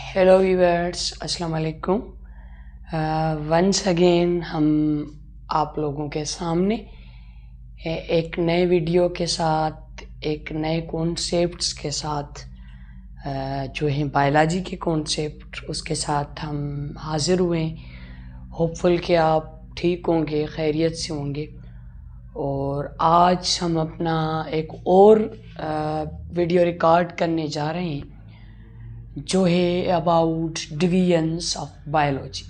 Hello viewers, अस्सलाम वालेकुम। Once again हम आप लोगों के सामने एक नए वीडियो के साथ, एक नए कॉन्सेप्ट्स के साथ जो है बायोलॉजी के कॉन्सेप्ट, उसके साथ हम हाज़िर हुए। होपफुल कि आप ठीक होंगे, खैरियत से होंगे। और आज हम अपना एक और वीडियो रिकॉर्ड करने जा रहे हैं जो है about divisions of biology.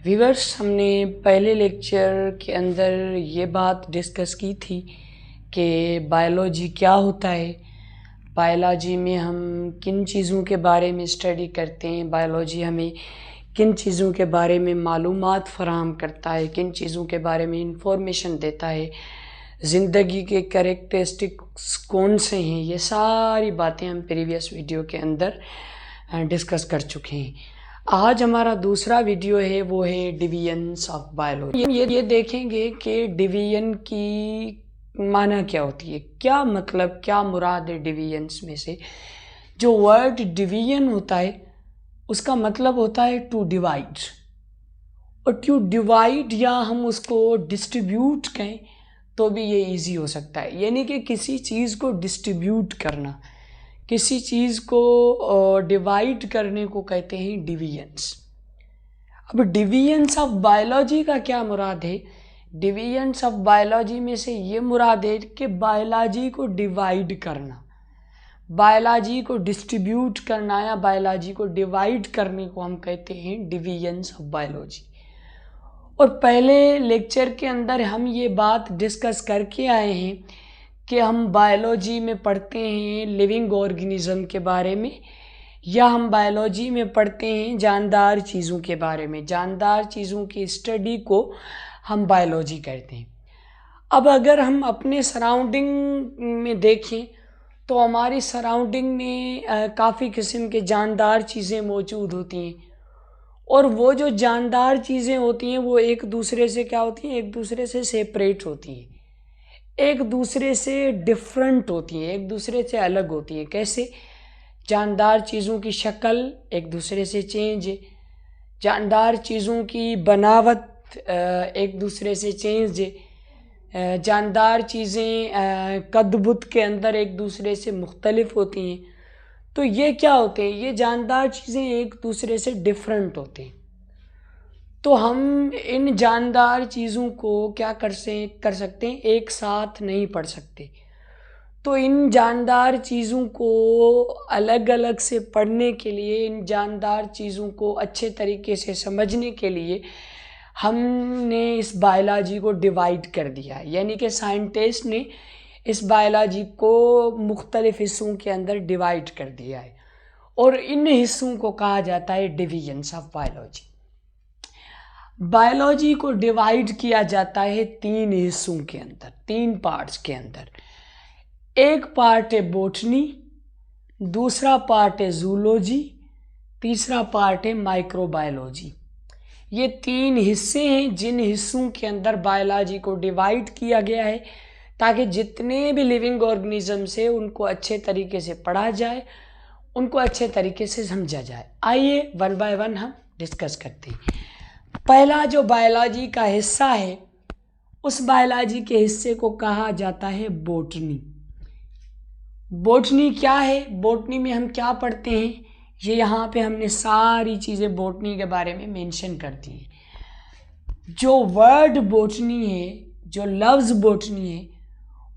Viewers, हमने पहले लेक्चर के अंदर ये बात डिस्कस की थी कि बायोलॉजी क्या होता है, बायोलॉजी में हम किन चीज़ों के बारे में स्टडी करते हैं, बायोलॉजी हमें किन चीज़ों के बारे में मालूमात फराहम करता है, किन चीज़ों के बारे में इंफॉर्मेशन देता है, ज़िंदगी के कैरेक्टरिस्टिक्स कौन से हैं, ये सारी बातें हम प्रीवियस वीडियो के अंदर डिस्कस कर चुके हैं। आज हमारा दूसरा वीडियो है, वो है डिवीजन्स ऑफ बायोलॉजी। ये देखेंगे कि डिवीजन की माना क्या होती है, क्या मतलब, क्या मुराद है डिवीजन्स में से। जो वर्ड डिवीजन होता है उसका मतलब होता है टू डिवाइड, और टू डिवाइड या हम उसको डिस्ट्रीब्यूट कहें तो भी ये इजी हो सकता है। यानी कि किसी चीज़ को डिस्ट्रीब्यूट करना, किसी चीज़ को डिवाइड करने को कहते हैं डिवीजन्स। अब डिवीजन्स ऑफ बायोलॉजी का क्या मुराद है? डिवीजन्स ऑफ बायोलॉजी में से ये मुराद है कि बायोलॉजी को डिवाइड करना, बायोलॉजी को डिस्ट्रीब्यूट करना या बायोलॉजी को डिवाइड करने को हम कहते हैं डिवीजन्स ऑफ बायोलॉजी। और पहले लेक्चर के अंदर हम ये बात डिस्कस करके आए हैं कि हम बायोलॉजी में पढ़ते हैं लिविंग ऑर्गेनिज्म के बारे में, या हम बायोलॉजी में पढ़ते हैं जानदार चीज़ों के बारे में। जानदार चीज़ों की स्टडी को हम बायोलॉजी कहते हैं। अब अगर हम अपने सराउंडिंग में देखें तो हमारी सराउंडिंग में काफ़ी किस्म के जानदार चीज़ें मौजूद होती हैं, और वो जो जानदार चीज़ें होती हैं वो एक दूसरे से क्या होती हैं, एक दूसरे से सेपरेट होती हैं, एक दूसरे से डिफरेंट होती हैं, एक दूसरे से अलग होती हैं। कैसे? जानदार चीज़ों की शक्ल एक दूसरे से चेंज है, जानदार चीज़ों की बनावट एक दूसरे से चेंज है, जानदार चीज़ें कद-बुद के अंदर एक दूसरे से मुख्तलिफ होती हैं। तो ये क्या होते हैं? ये जानदार चीज़ें एक दूसरे से डिफरेंट होते हैं। तो हम इन जानदार चीज़ों को क्या कर सकते हैं, एक साथ नहीं पढ़ सकते। तो इन जानदार चीज़ों को अलग अलग से पढ़ने के लिए, इन जानदार चीज़ों को अच्छे तरीके से समझने के लिए हमने इस बायोलॉजी को डिवाइड कर दिया है। यानी कि साइंटिस्ट ने इस बायोलॉजी को मुख्तलिफ हिस्सों के अंदर डिवाइड कर दिया है, और इन हिस्सों को कहा जाता है डिवीजन्स ऑफ बायोलॉजी। बायोलॉजी को डिवाइड किया जाता है तीन हिस्सों के अंदर, तीन पार्ट्स के अंदर। एक पार्ट है बॉटनी, दूसरा पार्ट है जूलॉजी, तीसरा पार्ट है माइक्रोबायोलॉजी। ये तीन हिस्से हैं जिन हिस्सों के अंदर बायोलॉजी को डिवाइड किया गया है ताकि जितने भी लिविंग ऑर्गेनिजम्स है उनको अच्छे तरीके से पढ़ा जाए, उनको अच्छे तरीके से समझा जाए। आइए वन बाय वन हम डिस्कस करते हैं। पहला जो बायोलॉजी का हिस्सा है, उस बायोलॉजी के हिस्से को कहा जाता है बॉटनी। बॉटनी क्या है? बॉटनी में हम क्या पढ़ते हैं, ये यहाँ पे हमने सारी चीज़ें बॉटनी के बारे में मेंशन कर दी हैं। जो वर्ड बॉटनी है, जो लफ्ज़ बॉटनी है,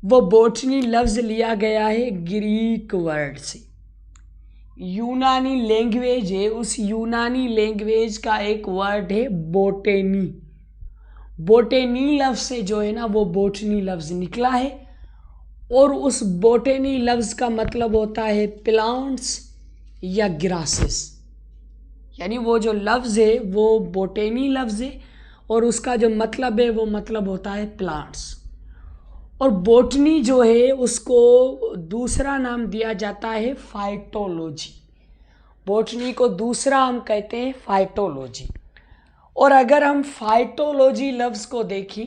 वो बॉटनी लफ्ज़ लिया गया है ग्रीक वर्ड से। यूनानी लैंग्वेज है, उस यूनानी लैंग्वेज का एक वर्ड है बोटेनी। बोटेनी लफ्ज़ से जो है ना वो बॉटनी लफ्ज़ निकला है, और उस बोटेनी लफ्ज़ का मतलब होता है प्लांट्स या ग्रासेस। यानी वो जो लफ्ज़ है वो बोटेनी लफ्ज़ है, और उसका जो मतलब है वो मतलब होता है प्लांट्स। और बॉटनी जो है उसको दूसरा नाम दिया जाता है फाइटोलॉजी। बॉटनी को दूसरा हम कहते हैं फाइटोलॉजी। और अगर हम फाइटोलॉजी लफ्ज़ को देखें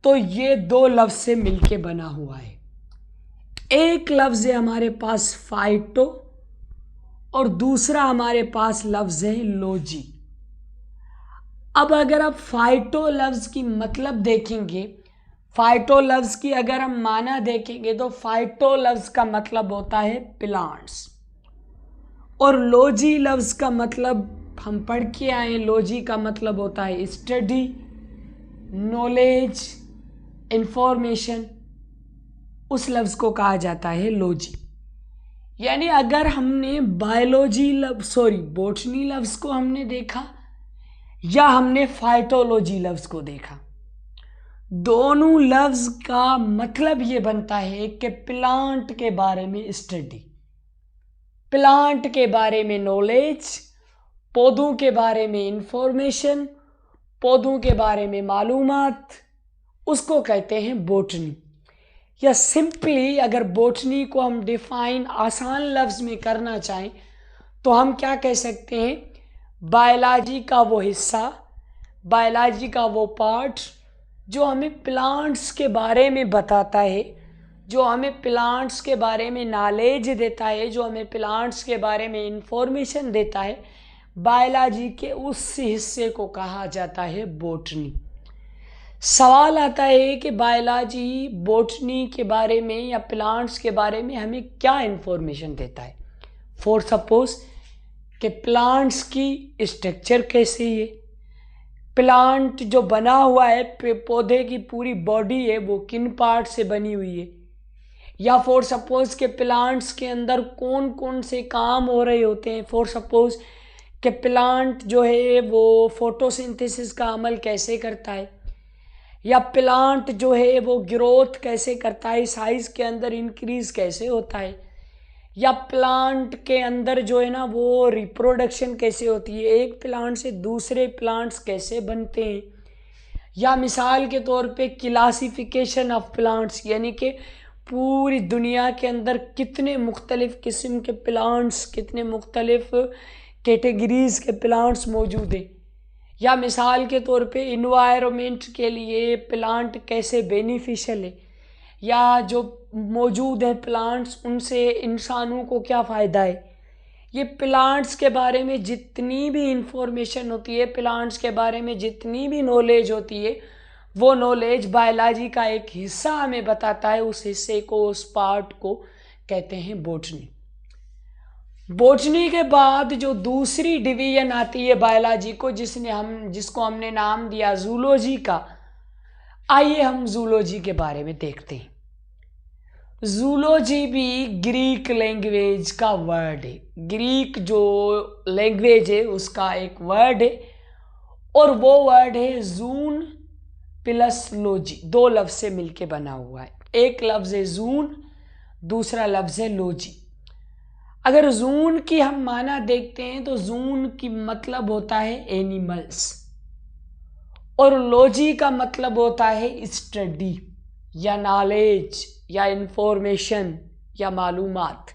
तो ये दो लफ्ज़ से मिलके बना हुआ है। एक लफ्ज़ है हमारे पास फाइटो, और दूसरा हमारे पास लफ्ज़ है लोजी। अब अगर आप फाइटो लफ्ज़ की मतलब देखेंगे, फाइटो लफ्ज़ की अगर हम माना देखेंगे तो फाइटो लफ्ज़ का मतलब होता है प्लांट्स, और लोजी लफ्ज़ का मतलब हम पढ़ के आए, लोजी का मतलब होता है स्टडी, नॉलेज, इंफॉर्मेशन, उस लफ्ज़ को कहा जाता है लोजी। यानी अगर हमने बोटनी लफ्ज़ को हमने देखा या हमने फाइटोलॉजी लफ्ज़ को देखा, दोनों लफ्ज़ का मतलब ये बनता है कि प्लांट के बारे में स्टडी, प्लांट के बारे में नॉलेज, पौधों के बारे में इंफॉर्मेशन, पौधों के बारे में मालूमात, उसको कहते हैं बोटनी। या सिंपली अगर बोटनी को हम डिफाइन आसान लफ्ज़ में करना चाहें तो हम क्या कह सकते हैं, बायोलॉजी का वो हिस्सा, बायोलॉजी का वो पार्ट जो हमें प्लांट्स के बारे में बताता है, जो हमें प्लांट्स के बारे में नॉलेज देता है, जो हमें प्लांट्स के बारे में इंफॉर्मेशन देता है, बायोलॉजी के उस हिस्से को कहा जाता है बोटनी। सवाल आता है कि बायोलॉजी बोटनी के बारे में या प्लांट्स के बारे में हमें क्या इंफॉर्मेशन देता है। फॉर सपोज कि प्लांट्स की स्ट्रक्चर कैसी है, प्लांट जो बना हुआ है, पौधे की पूरी बॉडी है वो किन पार्ट से बनी हुई है, या फॉर सपोज के प्लांट्स के अंदर कौन कौन से काम हो रहे होते हैं। फॉर सपोज कि प्लांट जो है वो फोटोसिंथेसिस का अमल कैसे करता है, या प्लांट जो है वो ग्रोथ कैसे करता है, साइज़ के अंदर इंक्रीज़ कैसे होता है, या प्लांट के अंदर जो है ना वो रिप्रोडक्शन कैसे होती है, एक प्लांट से दूसरे प्लांट्स कैसे बनते हैं, या मिसाल के तौर पे क्लासिफिकेशन ऑफ प्लांट्स, यानी कि पूरी दुनिया के अंदर कितने मुख्तलिफ़ किस्म के प्लांट्स, कितने मुख्तलिफ़ कैटेगरीज़ के प्लांट्स मौजूद हैं, या मिसाल के तौर पे इन्वायरमेंट के लिए प्लांट कैसे बेनिफिशियल है, या जो मौजूद है प्लांट्स उनसे इंसानों को क्या फ़ायदा है। ये प्लांट्स के बारे में जितनी भी इंफॉर्मेशन होती है, प्लांट्स के बारे में जितनी भी नॉलेज होती है, वो नॉलेज बायोलॉजी का एक हिस्सा हमें बताता है। उस हिस्से को, उस पार्ट को कहते हैं बोटनी। बोटनी के बाद जो दूसरी डिवीजन आती है बायोलॉजी को, जिसको हमने नाम दिया जूलॉजी का, आइए हम जूलॉजी के बारे में देखते हैं। जूलॉजी भी ग्रीक लैंग्वेज का वर्ड है, ग्रीक जो लैंग्वेज है उसका एक वर्ड है, और वो वर्ड है जून प्लस लॉजी, दो लफ्ज़ से मिलके बना हुआ है। एक लफ्ज़ है जून, दूसरा लफ्ज़ है लॉजी। अगर जून की हम माना देखते हैं तो जून की मतलब होता है एनिमल्स, और लॉजी का मतलब होता है स्टडी या नॉलेज या इंफॉर्मेशन या मालूमात।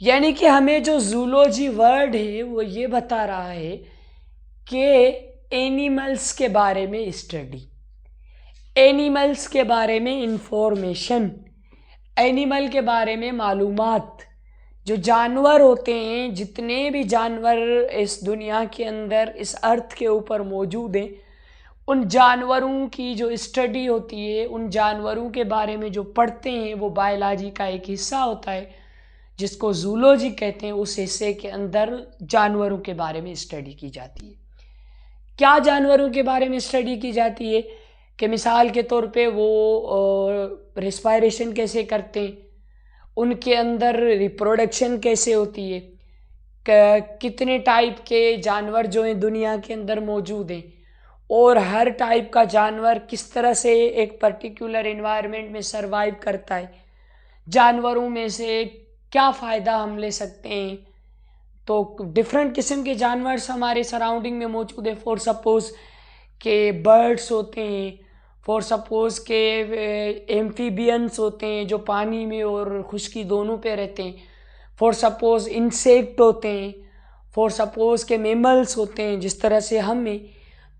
यानी कि हमें जो जूलॉजी वर्ड है वो ये बता रहा है कि एनिमल्स के बारे में स्टडी, एनिमल्स के बारे में इंफॉर्मेशन, एनिमल के बारे में मालूमात। जो जानवर होते हैं, जितने भी जानवर इस दुनिया के अंदर, इस अर्थ के ऊपर मौजूद हैं, उन जानवरों की जो स्टडी होती है, उन जानवरों के बारे में जो पढ़ते हैं, वो बायोलॉजी का एक हिस्सा होता है जिसको जूलॉजी कहते हैं। उस हिस्से के अंदर जानवरों के बारे में स्टडी की जाती है। क्या जानवरों के बारे में स्टडी की जाती है कि मिसाल के तौर पे वो रेस्पायरेशन कैसे करते हैं, उनके अंदर रिप्रोडक्शन कैसे होती है, कितने टाइप के जानवर जो हैं दुनिया के अंदर मौजूद हैं, और हर टाइप का जानवर किस तरह से एक पर्टिकुलर एनवायरनमेंट में सरवाइव करता है, जानवरों में से क्या फ़ायदा हम ले सकते हैं। तो डिफरेंट किस्म के जानवर हमारे सराउंडिंग में मौजूद है। फॉर सपोज़ के बर्ड्स होते हैं, फॉर सपोज़ के एम्फीबियंस होते हैं जो पानी में और खुश्की दोनों पे रहते हैं, फॉर सपोज़ इंसेक्ट होते हैं, फॉर सपोज़ के मेमल्स होते हैं जिस तरह से हमें।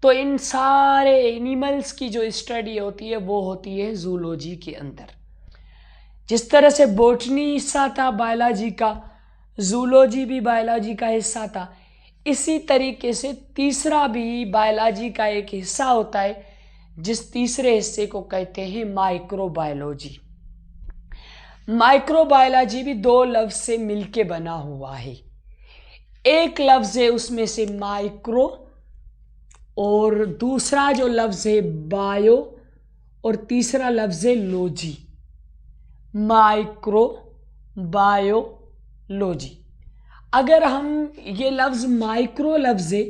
तो इन सारे एनिमल्स की जो स्टडी होती है वो होती है जूलॉजी के अंदर। जिस तरह से बोटनी हिस्सा था बायोलॉजी का, जूलॉजी भी बायोलॉजी का हिस्सा था। इसी तरीके से तीसरा भी बायोलॉजी का एक हिस्सा होता है, जिस तीसरे हिस्से को कहते हैं माइक्रोबायोलॉजी। माइक्रोबायोलॉजी भी दो लफ्ज से मिलके बना हुआ है। एक लफ्ज है उसमें से माइक्रो, और दूसरा जो लफ्ज है बायो, और तीसरा लफ्ज है लॉजी। Micro biology. अगर हम ये लफ्ज माइक्रो लफ्ज है,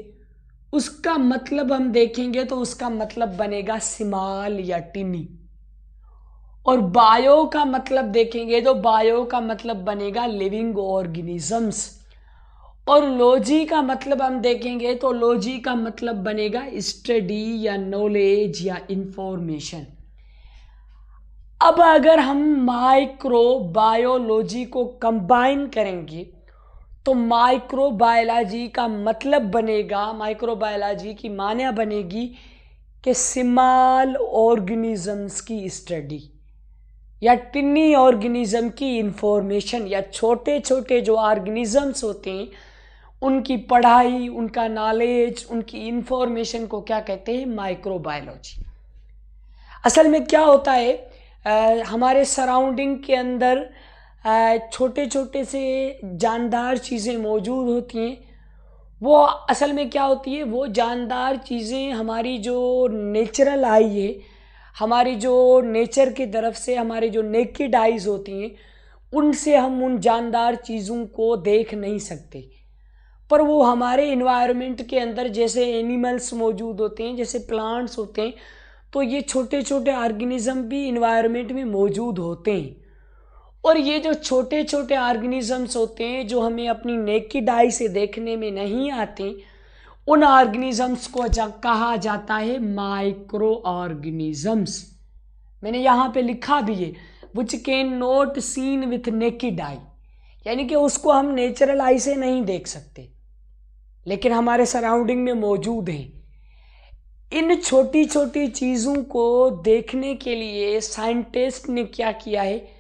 उसका मतलब हम देखेंगे तो उसका मतलब बनेगा सिमाल या टिनी। और बायो का मतलब देखेंगे तो बायो का मतलब बनेगा लिविंग ऑर्गेनिजम्स। और लॉजी का मतलब हम देखेंगे तो लॉजी का मतलब बनेगा स्टडी या नॉलेज या इंफॉर्मेशन। अब अगर हम माइक्रो बायोलॉजी को कंबाइन करेंगे तो माइक्रोबायोलॉजी का मतलब बनेगा, माइक्रोबायोलॉजी की माने बनेगी कि स्मॉल ऑर्गेनिजम्स की स्टडी या टिनी ऑर्गेनिज्म की इंफॉर्मेशन, या छोटे छोटे जो ऑर्गेनिजम्स होते हैं उनकी पढ़ाई, उनका नॉलेज, उनकी इंफॉर्मेशन को क्या कहते हैं? माइक्रोबायोलॉजी। असल में क्या होता है, हमारे सराउंडिंग के अंदर छोटे छोटे से जानदार चीज़ें मौजूद होती हैं। वो असल में क्या होती है, वो जानदार चीज़ें हमारी जो नेचुरल आई है, हमारी जो नेचर की तरफ से हमारी जो नेकेड आइज होती हैं, उनसे हम उन जानदार चीज़ों को देख नहीं सकते। पर वो हमारे इन्वायरमेंट के अंदर जैसे एनिमल्स मौजूद होते हैं, जैसे प्लांट्स होते हैं, तो ये छोटे छोटे ऑर्गेनिज्म भी इन्वायरमेंट में मौजूद होते हैं। और ये जो छोटे छोटे ऑर्गेनिजम्स होते हैं जो हमें अपनी नेकेड आई से देखने में नहीं आते, उन ऑर्गेनिजम्स को कहा जाता है माइक्रो ऑर्गेनिजम्स। मैंने यहाँ पे लिखा भी है, which can not seen with naked eye, यानी कि उसको हम नेचुरल आई से नहीं देख सकते, लेकिन हमारे सराउंडिंग में मौजूद हैं। इन छोटी छोटी चीज़ों को देखने के लिए साइंटिस्ट ने क्या किया है,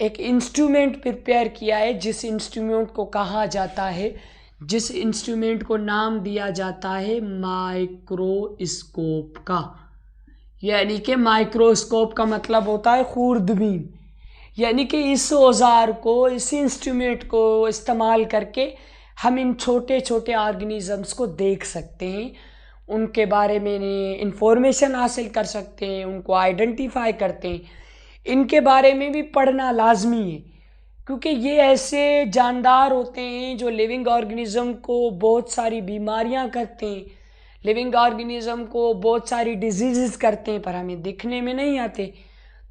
एक इंस्ट्रूमेंट प्रिपेयर किया है, जिस इंस्ट्रूमेंट को कहा जाता है, जिस इंस्ट्रूमेंट को नाम दिया जाता है माइक्रोस्कोप का। यानी कि माइक्रोस्कोप का मतलब होता है खूरदबीन। यानी कि इस औजार को, इस इंस्ट्रूमेंट को इस्तेमाल करके हम इन छोटे छोटे ऑर्गेनिजम्स को देख सकते हैं, उनके बारे में इंफॉर्मेशन हासिल कर सकते हैं, उनको आइडेंटिफाई करते हैं। इनके बारे में भी पढ़ना लाजमी है, क्योंकि ये ऐसे जानदार होते हैं जो लिविंग ऑर्गेनिज्म को बहुत सारी बीमारियां करते हैं, लिविंग ऑर्गेनिज्म को बहुत सारी डिजीज़ करते हैं, पर हमें दिखने में नहीं आते।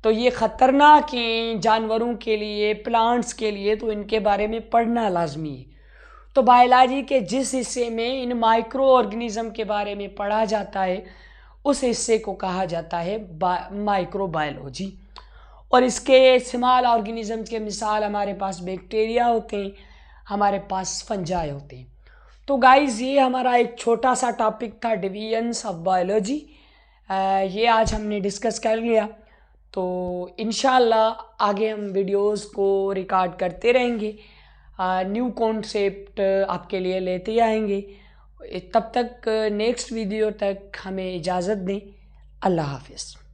तो ये ख़तरनाक हैं जानवरों के लिए, प्लांट्स के लिए, तो इनके बारे में पढ़ना लाजमी है। तो बायोलॉजी के जिस हिस्से में इन माइक्रो ऑर्गेनिज्म के बारे में पढ़ा जाता है, उस हिस्से को कहा जाता है माइक्रोबायोलॉजी। और इसके स्मॉल ऑर्गेनिज्म के मिसाल हमारे पास बैक्टीरिया होते हैं, हमारे पास फंजाई होते हैं। तो गाइज़, ये हमारा एक छोटा सा टॉपिक था, डिवीजन्स ऑफ बायोलॉजी। ये आज हमने डिस्कस कर लिया। तो इंशाल्लाह आगे हम वीडियोस को रिकॉर्ड करते रहेंगे, न्यू कॉन्सेप्ट आपके लिए लेते आएंगे। तब तक नेक्स्ट वीडियो तक हमें इजाज़त दें। अल्लाह हाफिज़।